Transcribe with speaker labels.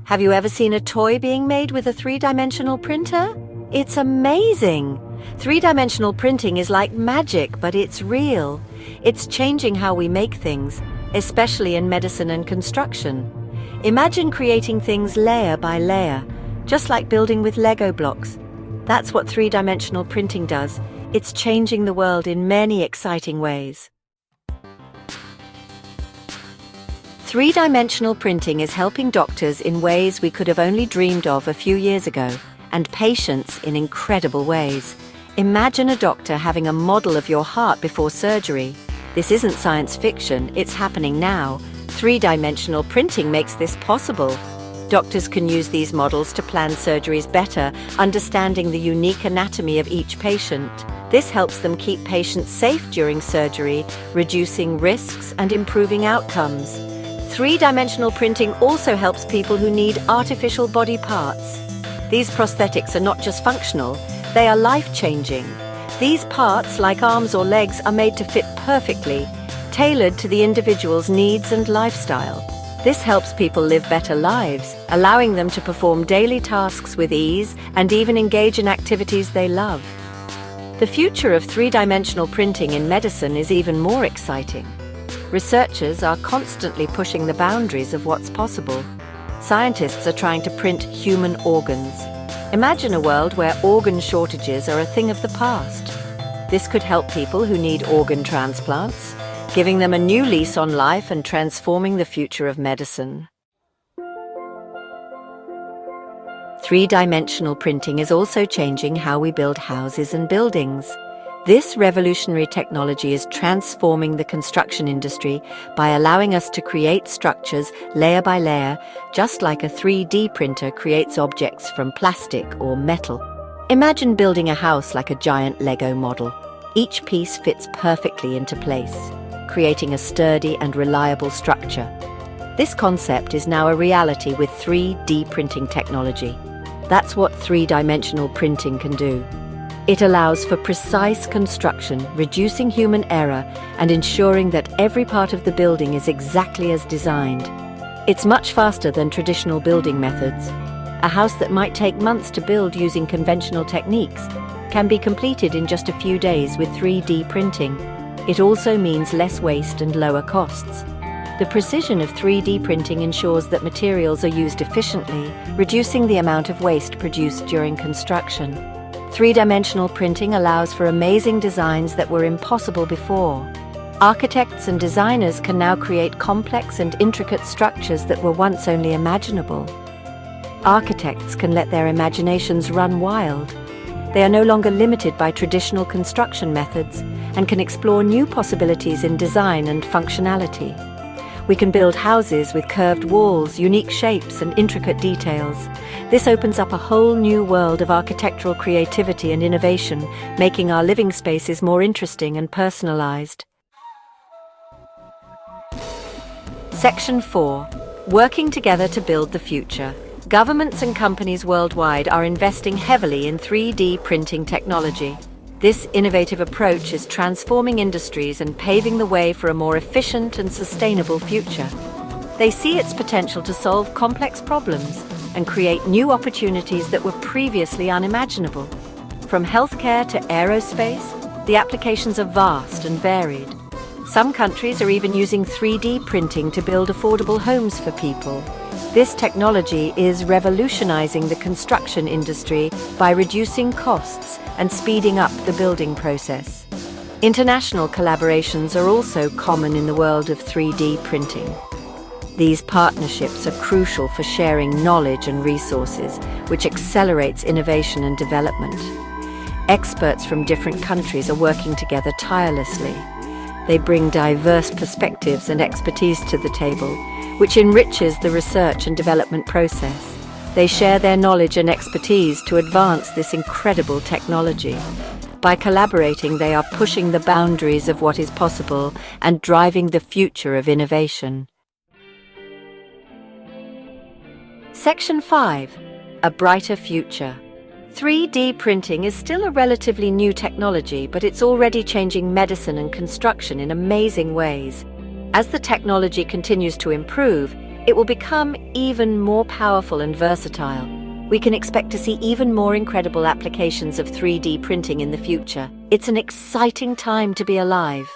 Speaker 1: Have you ever seen a toy being made with a three-dimensional printer? It's amazing! Three-dimensional printing is like magic, but it's real. It's changing how we make things, especially in medicine and construction. Imagine creating things layer by layer, just like building with Lego blocks. That's what three-dimensional printing does. It's changing the world in many exciting ways. Three-dimensional printing is helping doctors in ways we could have only dreamed of a few years ago, and patients in incredible ways. Imagine a doctor having a model of your heart before surgery. This isn't science fiction, it's happening now. Three-dimensional printing makes this possible. Doctors can use these models to plan surgeries better, understanding the unique anatomy of each patient. This helps them keep patients safe during surgery, reducing risks and improving outcomes. Three-dimensional printing also helps people who need artificial body parts. These prosthetics are not just functional, they are life-changing. These parts, like arms or legs, are made to fit perfectly, tailored to the individual's needs and lifestyle. This helps people live better lives, allowing them to perform daily tasks with ease and even engage in activities they love. The future of three-dimensional printing in medicine is even more exciting. Researchers are constantly pushing the boundaries of what's possible. Scientists are trying to print human organs. Imagine a world where organ shortages are a thing of the past. This could help people who need organ transplants, giving them a new lease on life and transforming the future of medicine. Three-dimensional printing is also changing how we build houses and buildings. This revolutionary technology is transforming the construction industry by allowing us to create structures layer by layer, just like a 3D printer creates objects from plastic or metal. Imagine building a house like a giant Lego model. Each piece fits perfectly into place, creating a sturdy and reliable structure. This concept is now a reality with 3D printing technology. That's what three-dimensional printing can do. It allows for precise construction, reducing human error and ensuring that every part of the building is exactly as designed. It's much faster than traditional building methods. A house that might take months to build using conventional techniques can be completed in just a few days with 3D printing. It also means less waste and lower costs. The precision of 3D printing ensures that materials are used efficiently, reducing the amount of waste produced during construction. Three-dimensional printing allows for amazing designs that were impossible before. Architects and designers can now create complex and intricate structures that were once only imaginable. Architects can let their imaginations run wild. They are no longer limited by traditional construction methods and can explore new possibilities in design and functionality. We can build houses with curved walls, unique shapes, and intricate details. This opens up a whole new world of architectural creativity and innovation, making our living spaces more interesting and personalized. Section 4. Working together to build the future. Governments and companies worldwide are investing heavily in 3D printing technology. This innovative approach is transforming industries and paving the way for a more efficient and sustainable future. They see its potential to solve complex problems and create new opportunities that were previously unimaginable. From healthcare to aerospace, the applications are vast and varied. Some countries are even using 3D printing to build affordable homes for people. This technology is revolutionizing the construction industry by reducing costs and speeding up the building process. International collaborations are also common in the world of 3D printing. These partnerships are crucial for sharing knowledge and resources, which accelerates innovation and development. Experts from different countries are working together tirelessly. They bring diverse perspectives and expertise to the table, which enriches the research and development process. They share their knowledge and expertise to advance this incredible technology. By collaborating, they are pushing the boundaries of what is possible and driving the future of innovation. Section 5. A brighter future. 3D printing is still a relatively new technology, but it's already changing medicine and construction in amazing ways. As the technology continues to improve, It will become even more powerful and versatile. We can expect to see even more incredible applications of 3D printing in the future. It's an exciting time to be alive.